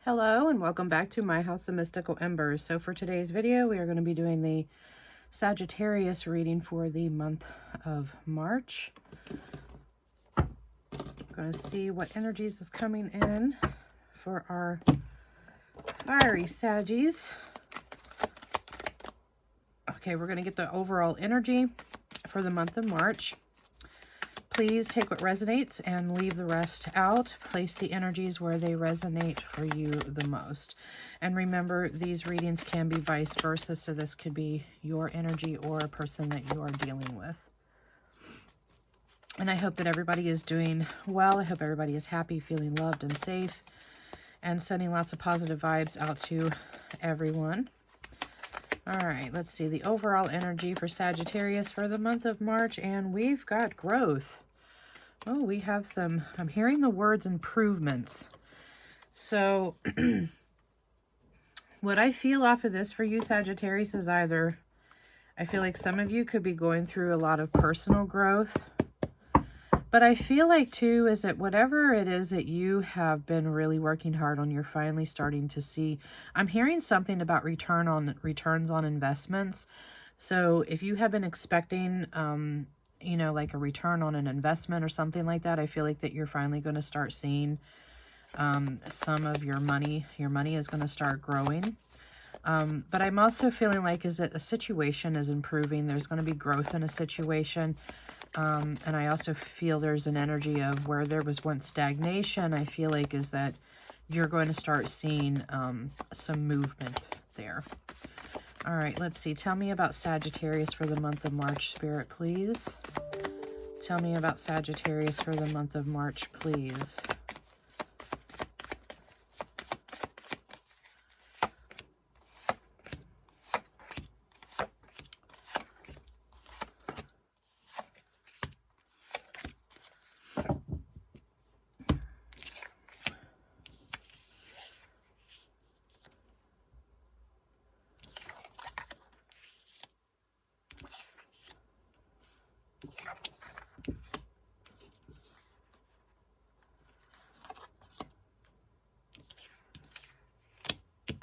Hello and welcome back to my House of Mystical Embers. So for today's video, we are going to be doing the Sagittarius reading for the month of March. I'm going to see what energies is coming in for our fiery Saggies. Okay, we're going to get the overall energy for the month of March. Please take what resonates and leave the rest out. Place the energies where they resonate for you the most. And remember, these readings can be vice versa, so this could be your energy or a person that you are dealing with. And I hope that everybody is doing well. I hope everybody is happy, feeling loved and safe, and sending lots of positive vibes out to everyone. All right, let's see the overall energy for Sagittarius for the month of March, and we've got growth. Oh, we have some, I'm hearing the words improvements. So what I feel off of this for you, Sagittarius, is either, I feel like some of you could be going through a lot of personal growth, but I feel like too is that whatever it is that you have been really working hard on, you're finally starting to see. I'm hearing something about returns on investments. So if you have been expecting, you know, like a return on an investment or something like that, I feel like that you're finally going to start seeing some of your money is going to start growing. But I'm also feeling like is that a situation is improving. There's going to be growth in a situation. And I also feel there's an energy of where there was once stagnation. I feel like is that you're going to start seeing some movement there. All right, let's see. Tell me about Sagittarius for the month of March, Spirit, please. Tell me about Sagittarius for the month of March, please.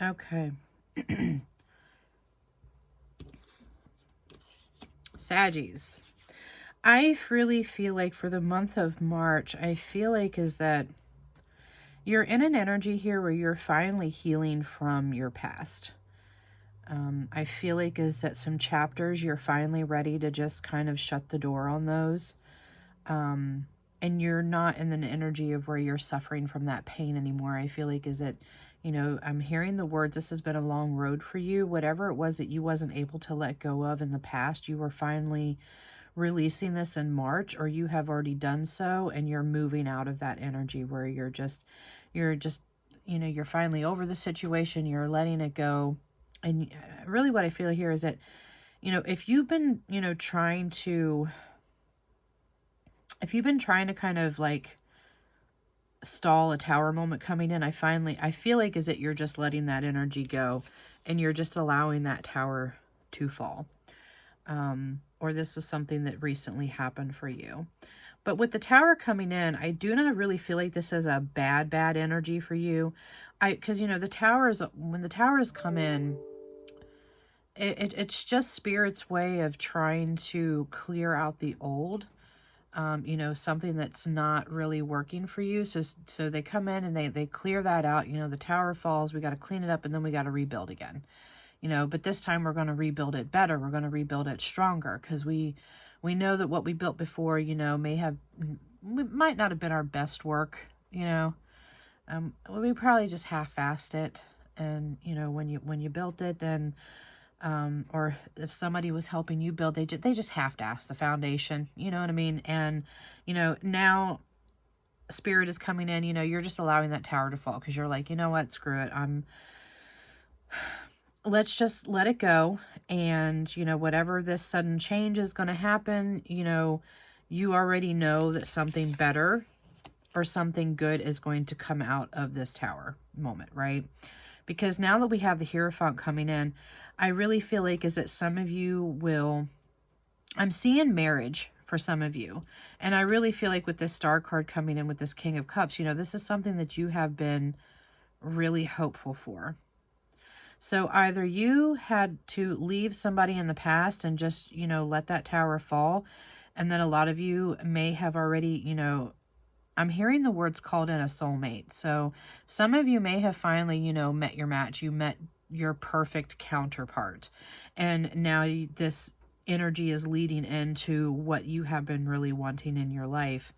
Okay. Saggies. I really feel like for the month of March, I feel like is that you're in an energy here where you're finally healing from your past. I feel like is that some chapters you're finally ready to just kind of shut the door on those. And you're not in an energy of where you're suffering from that pain anymore. I feel like is that, you know, I'm hearing the words, this has been a long road for you. Whatever it was that you wasn't able to let go of in the past, you were finally releasing this in March, or you have already done so, and you're moving out of that energy where you're just, you know, you're finally over the situation, you're letting it go. And really what I feel here is that, you know, if you've been, you know, trying to kind of like stall a tower moment coming in, I feel like is that you're just letting that energy go and you're just allowing that tower to fall. Or this was something that recently happened for you. But with the tower coming in, I do not really feel like this is a bad energy for you. Because, you know, the towers, when the towers come in, it's just Spirit's way of trying to clear out the old. You know, something that's not really working for you. So they come in and they clear that out. You know, the tower falls, we got to clean it up, and then we got to rebuild again. You know, but this time we're going to rebuild it better. We're going to rebuild it stronger because we know that what we built before, you know, might not have been our best work, you know. We probably just half-assed it. And, you know, when you built it, then or if somebody was helping you build, they just half-assed the foundation, you know what I mean? And, you know, now Spirit is coming in, you know, you're just allowing that tower to fall because you're like, you know what, screw it. Let's just let it go. And, you know, whatever this sudden change is going to happen, you know, you already know that something better or something good is going to come out of this tower moment, right? Because now that we have the Hierophant coming in, I really feel like is that some of you will, I'm seeing marriage for some of you. And I really feel like with this Star card coming in with this King of Cups, you know, this is something that you have been really hopeful for. So either you had to leave somebody in the past and just, let that tower fall. And then a lot of you may have already, I'm hearing the words called in a soulmate. So some of you may have finally, met your match. You met your perfect counterpart. And now this energy is leading into what you have been really wanting in your life.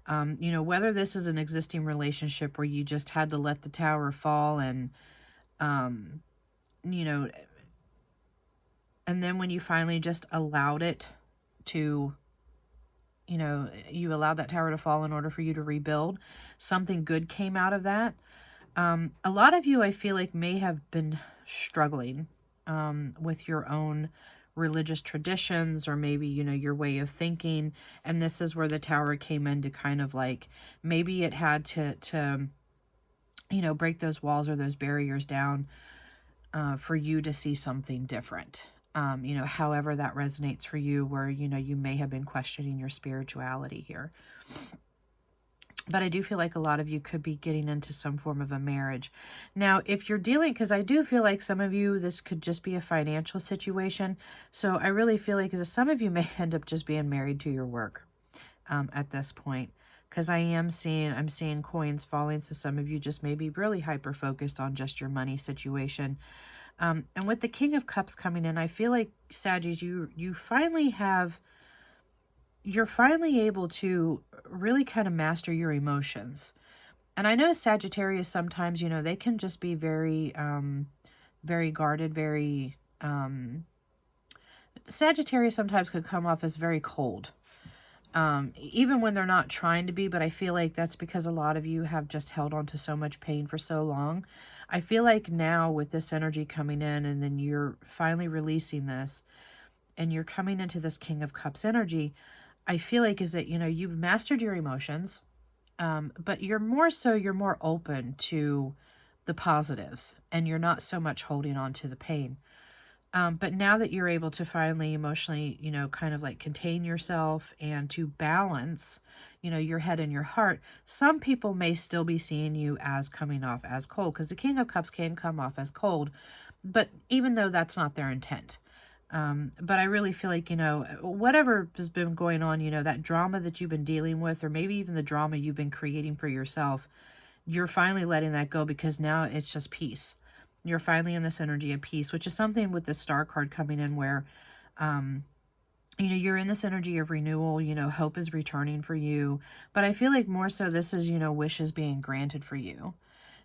Whether this is an existing relationship where you just had to let the tower fall and, and then when you finally just allowed it to, you allowed that tower to fall in order for you to rebuild, something good came out of that. A lot of you, I feel like, may have been struggling with your own religious traditions, or maybe, your way of thinking. And this is where the tower came in to kind of like, maybe it had to break those walls or those barriers down for you to see something different. However that resonates for you, where, you may have been questioning your spirituality here. But I do feel like a lot of you could be getting into some form of a marriage. Now, if you're dealing, because I do feel like some of you, this could just be a financial situation. So I really feel like some of you may end up just being married to your work at this point. Because I'm seeing coins falling. So some of you just may be really hyper-focused on just your money situation. And with the King of Cups coming in, I feel like, Saggies, you're finally able to really kind of master your emotions. And I know Sagittarius sometimes, they can just be very, very guarded, Sagittarius sometimes could come off as very cold. Even when they're not trying to be, but I feel like that's because a lot of you have just held on to so much pain for so long. I feel like now with this energy coming in, and then you're finally releasing this, and you're coming into this King of Cups energy, I feel like is that, you've mastered your emotions, but you're more open to the positives, and you're not so much holding on to the pain. But now that you're able to finally emotionally, kind of like contain yourself and to balance, your head and your heart, some people may still be seeing you as coming off as cold, because the King of Cups can come off as cold, but even though that's not their intent. But I really feel like, whatever has been going on, that drama that you've been dealing with, or maybe even the drama you've been creating for yourself, you're finally letting that go, because now it's just peace. You're finally in this energy of peace, which is something with the Star card coming in where, you're in this energy of renewal, hope is returning for you. But I feel like more so this is, wishes being granted for you.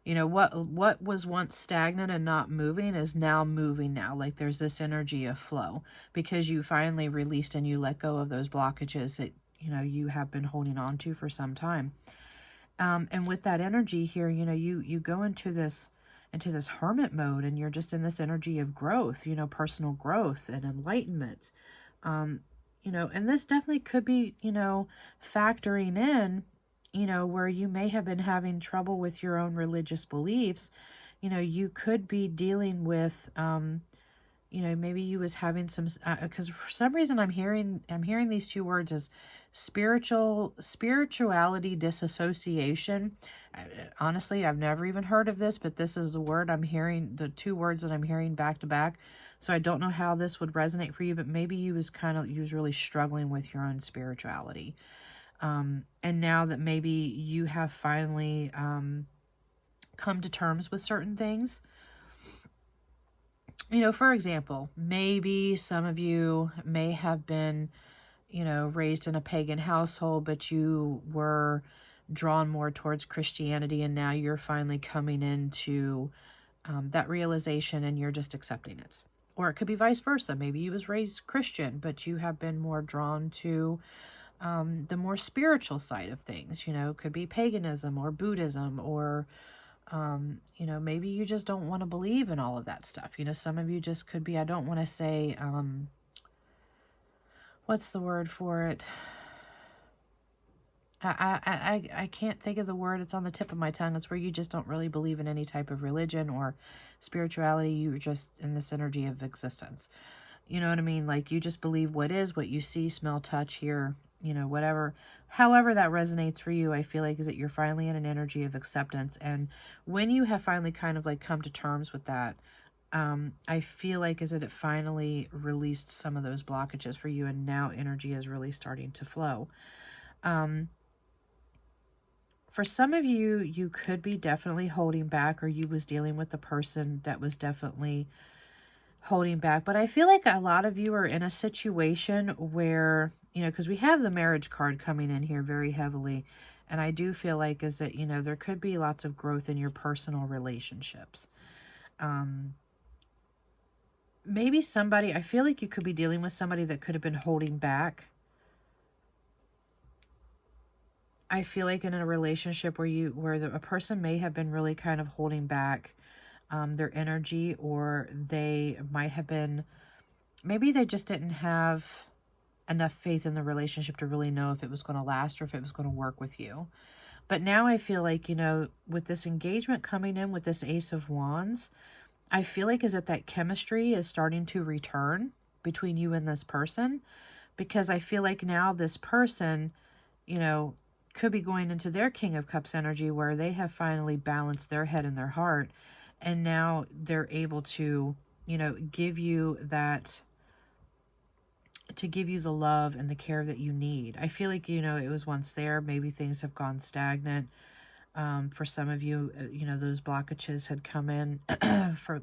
What was once stagnant and not moving is now moving now. Like there's this energy of flow, because you finally released and you let go of those blockages that, you have been holding on to for some time. And with that energy here, you go into this hermit mode, and you're just in this energy of growth, personal growth and enlightenment. And this definitely could be, factoring in, where you may have been having trouble with your own religious beliefs. You could be dealing with, maybe you was having some, because for some reason I'm hearing these two words as spirituality disassociation. Honestly, I've never even heard of this, but this is the word I'm hearing, the two words that I'm hearing back to back. So I don't know how this would resonate for you, but maybe you was really struggling with your own spirituality. And now that maybe you have finally come to terms with certain things, for example, maybe some of you may have been, raised in a pagan household, but you were drawn more towards Christianity, and now you're finally coming into that realization, and you're just accepting it. Or it could be vice versa. Maybe you was raised Christian, but you have been more drawn to the more spiritual side of things. Could be paganism or Buddhism, or maybe you just don't want to believe in all of that stuff. Some of you just could be, I don't want to say, what's the word for it? I can't think of the word. It's on the tip of my tongue. It's where you just don't really believe in any type of religion or spirituality. You're just in this energy of existence. You know what I mean? Like you just believe what is, what you see, smell, touch, hear, you know, whatever, however that resonates for you, I feel like is that you're finally in an energy of acceptance. And when you have finally kind of like come to terms with that, I feel like is that it finally released some of those blockages for you, and now energy is really starting to flow. For some of you, you could be definitely holding back, or you was dealing with the person that was definitely holding back. But I feel like a lot of you are in a situation where, you know, because we have the marriage card coming in here very heavily. And I do feel like is that, you know, there could be lots of growth in your personal relationships. Maybe somebody, I feel like you could be dealing with somebody that could have been holding back. I feel like in a relationship where a person may have been really kind of holding back their energy, or they might have been, maybe they just didn't have enough faith in the relationship to really know if it was going to last or if it was going to work with you. But now I feel like, you know, with this engagement coming in with this Ace of Wands, I feel like is that chemistry is starting to return between you and this person, because I feel like now this person, you know, could be going into their King of Cups energy where they have finally balanced their head and their heart, and now they're able to, you know, give you that, to give you the love and the care that you need. I feel like, you know, it was once there, maybe things have gone stagnant. For some of you, you know, those blockages had come in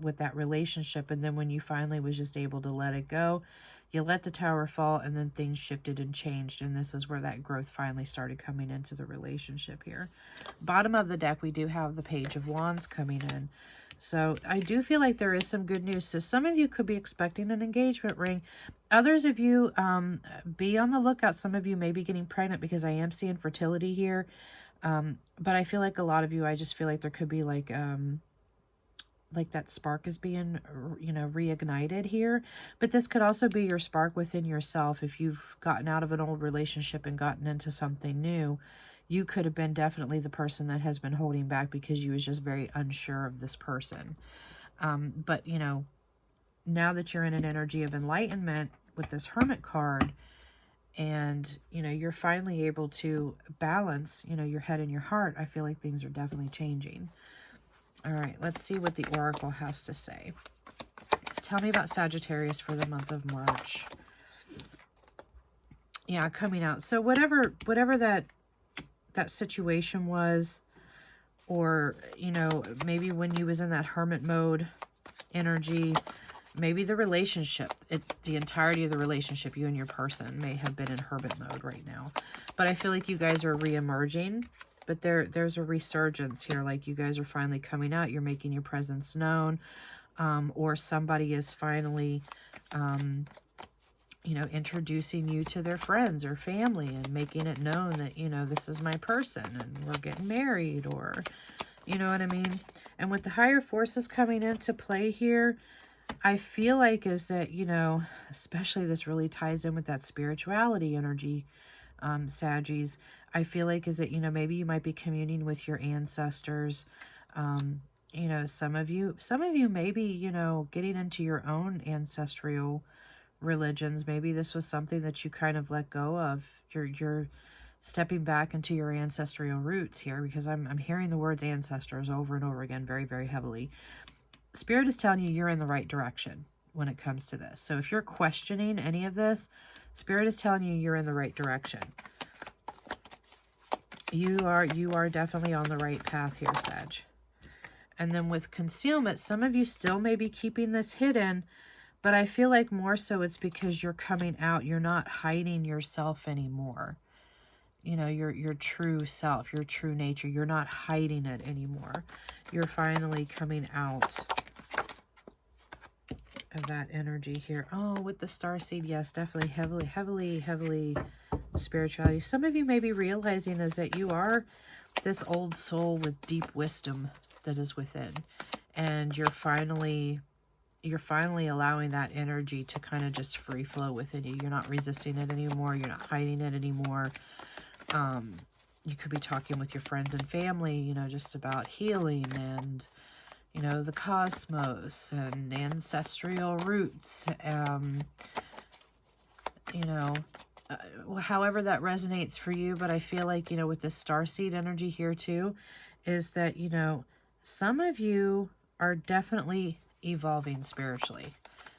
with that relationship. And then when you finally was just able to let it go, you let the tower fall, and then things shifted and changed. And this is where that growth finally started coming into the relationship here. Bottom of the deck, we do have the Page of Wands coming in. So I do feel like there is some good news. So some of you could be expecting an engagement ring. Others of you, be on the lookout. Some of you may be getting pregnant, because I am seeing fertility here. But I feel like a lot of you, I just feel like there could be like that spark is being, you know, reignited here. But this could also be your spark within yourself. If you've gotten out of an old relationship and gotten into something new, you could have been definitely the person that has been holding back because you was just very unsure of this person. But, you know, now that you're in an energy of enlightenment with this Hermit card, and, you know, you're finally able to balance, you know, your head and your heart, I feel like things are definitely changing. All right, let's see what the Oracle has to say. Tell me about Sagittarius for the month of March. Yeah, coming out. So whatever that situation was, or, you know, maybe when you was in that hermit mode energy, maybe the relationship, the entirety of the relationship, you and your person may have been in hermit mode right now. But I feel like you guys are re-emerging, but there's a resurgence here. Like you guys are finally coming out. You're making your presence known, or somebody is finally, you know, introducing you to their friends or family and making it known that, you know, this is my person and we're getting married, or, you know what I mean? And with the higher forces coming into play here, I feel like is that, you know, especially this really ties in with that spirituality energy, Saggies. I feel like is that, you know, maybe you might be communing with your ancestors. You know, some of you may be, you know, getting into your own ancestral religions. Maybe this was something that you kind of let go of. You're stepping back into your ancestral roots here, because I'm hearing the words ancestors over and over again very, very heavily. Spirit is telling you you're in the right direction when it comes to this. So if you're questioning any of this, Spirit is telling you you're in the right direction. You are definitely on the right path here, Sag. And then with concealment, some of you still may be keeping this hidden, but I feel like more so it's because you're coming out. You're not hiding yourself anymore. You know, your true self, your true nature. You're not hiding it anymore. You're finally coming out of that energy here. Oh, with the starseed, yes, definitely heavily spirituality. Some of you may be realizing is that you are this old soul with deep wisdom that is within, and you're finally allowing that energy to kind of just free flow within you. You're not resisting it anymore. You're not hiding it anymore. You could be talking with your friends and family, you know, just about healing and, you know, the cosmos and ancestral roots. You know, however that resonates for you. But I feel like, you know, with this starseed energy here too, is that, you know, some of you are definitely evolving spiritually.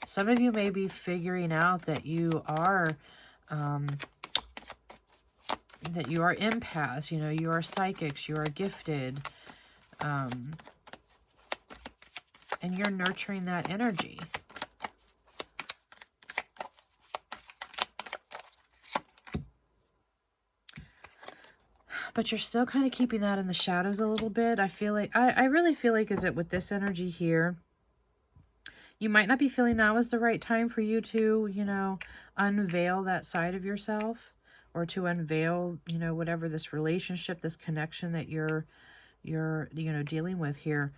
Some of you may be figuring out that you are empaths, you know, you are psychics, you are gifted, and you're nurturing that energy. But you're still kind of keeping that in the shadows a little bit. I feel like, I really feel like, is it with this energy here, you might not be feeling now is the right time for you to, you know, unveil that side of yourself, or to unveil, you know, whatever this relationship, this connection that you're, you know, dealing with here.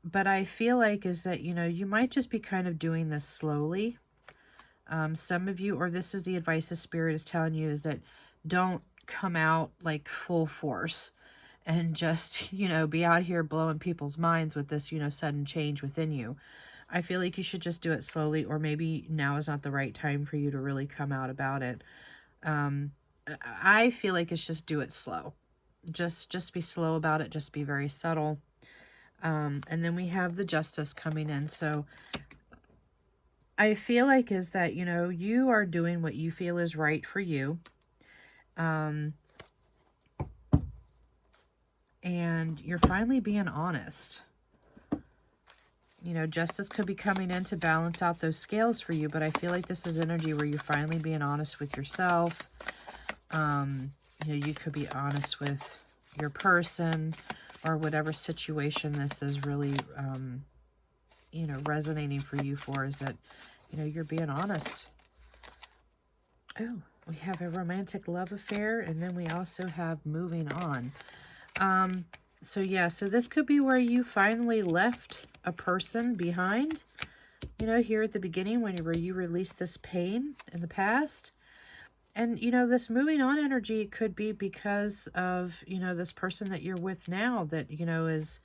But I feel like is that, you know, you might just be kind of doing this slowly. Some of you, or this is the advice the Spirit is telling you, is that don't come out like full force and just, you know, be out here blowing people's minds with this, you know, sudden change within you. I feel like you should just do it slowly, or maybe now is not the right time for you to really come out about it. I feel like it's just do it slow. Just be slow about it. Just be very subtle. And then we have the Justice coming in. So I feel like is that, you know, you are doing what you feel is right for you. And you're finally being honest. You know, Justice could be coming in to balance out those scales for you, but I feel like this is energy where you're finally being honest with yourself. You know, you could be honest with your person, or whatever situation this is really, you know, resonating for you for, is that, you know, you're being honest. Oh, we have a romantic love affair, and then we also have moving on. So yeah, so this could be where you finally left a person behind, you know, here at the beginning, where you released this pain in the past. And, you know, this moving on energy could be because of, you know, this person that you're with now that, you know, is,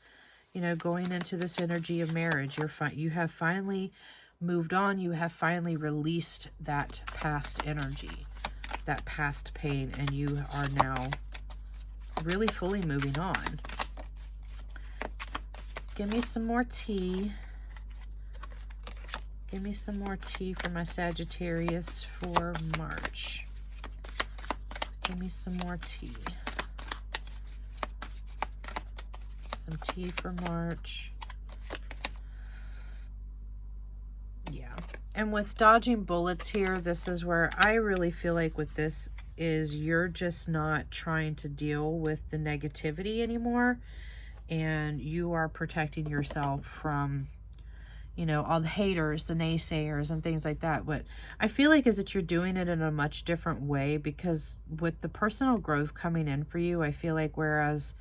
you know, going into this energy of marriage. You have finally moved on. You have finally released that past energy, that past pain, and you are now really fully moving on. Give me some more tea. Give me some more tea for my Sagittarius for March. Give me some more tea. Some tea for March. Yeah. And with dodging bullets here, this is where I really feel like with this is you're just not trying to deal with the negativity anymore. And you are protecting yourself from, you know, all the haters, the naysayers, and things like that. But I feel like is that you're doing it in a much different way, because with the personal growth coming in for you, I feel like whereas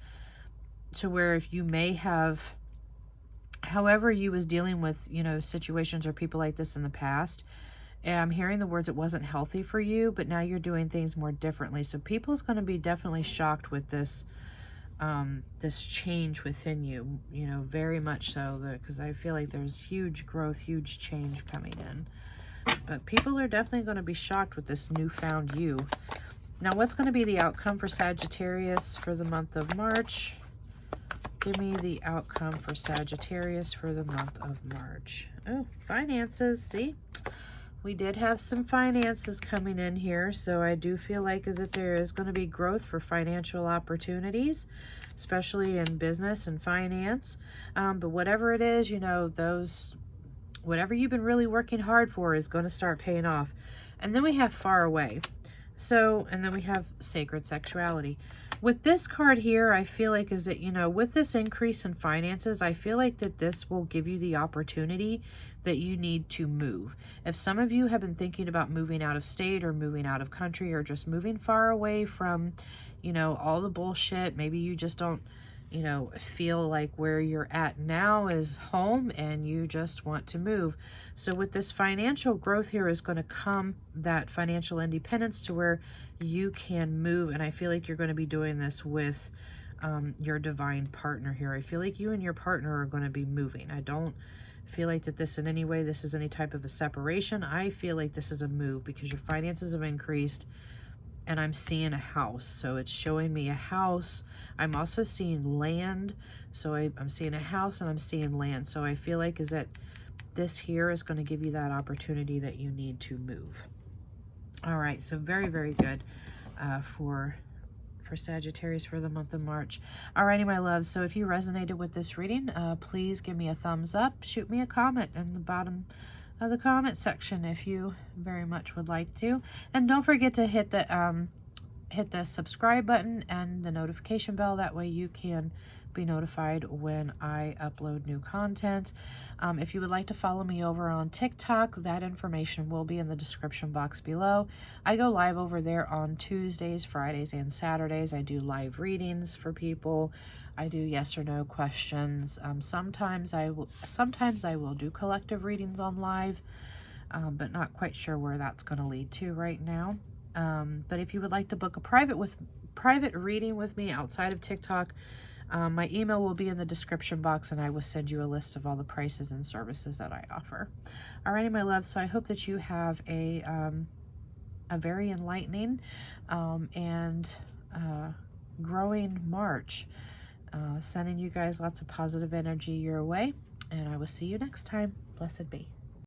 to where if you may have, however you was dealing with, you know, situations or people like this in the past, I'm hearing the words it wasn't healthy for you, but now you're doing things more differently. So people's going to be definitely shocked with this this change within you, you know, very much so, because I feel like there's huge growth, huge change coming in. But people are definitely going to be shocked with this newfound you. Now, what's going to be the outcome for Sagittarius for the month of March? Give me the outcome for Sagittarius for the month of March. Oh, finances. See? We did have some finances coming in here, so I do feel like is that there is going to be growth for financial opportunities, especially in business and finance. But whatever it is, you know, whatever you've been really working hard for is going to start paying off. And then we have far away. So, and then we have sacred sexuality. With this card here, I feel like is that, you know, with this increase in finances, I feel like that this will give you the opportunity that you need to move. If some of you have been thinking about moving out of state or moving out of country or just moving far away from, you know, all the bullshit, maybe you just don't, you know, feel like where you're at now is home and you just want to move. So with this financial growth here is going to come that financial independence to where you can move. And I feel like you're going to be doing this with your divine partner here. I feel like you and your partner are going to be moving. I don't feel like that this in any way, this is any type of a separation. I feel like this is a move because your finances have increased, and I'm seeing a house. So it's showing me a house. I'm also seeing land. So I'm seeing a house and I'm seeing land. So I feel like is that this here is going to give you that opportunity that you need to move. All right, so very, very good for Sagittarius for the month of March. Alrighty, my loves. So if you resonated with this reading, please give me a thumbs up. Shoot me a comment in the bottom of the comment section if you very much would like to. And don't forget to hit the subscribe button and the notification bell. That way you can be notified when I upload new content. If you would like to follow me over on TikTok, that information will be in the description box below. I go live over there on Tuesdays, Fridays, and Saturdays. I do live readings for people. I do yes or no questions. Sometimes I will do collective readings on live, but not quite sure where that's going to lead to right now. But if you would like to book a private reading with me outside of TikTok, my email will be in the description box, and I will send you a list of all the prices and services that I offer. Alrighty, my love. So I hope that you have a very enlightening and growing March. Sending you guys lots of positive energy your way, and I will see you next time. Blessed be.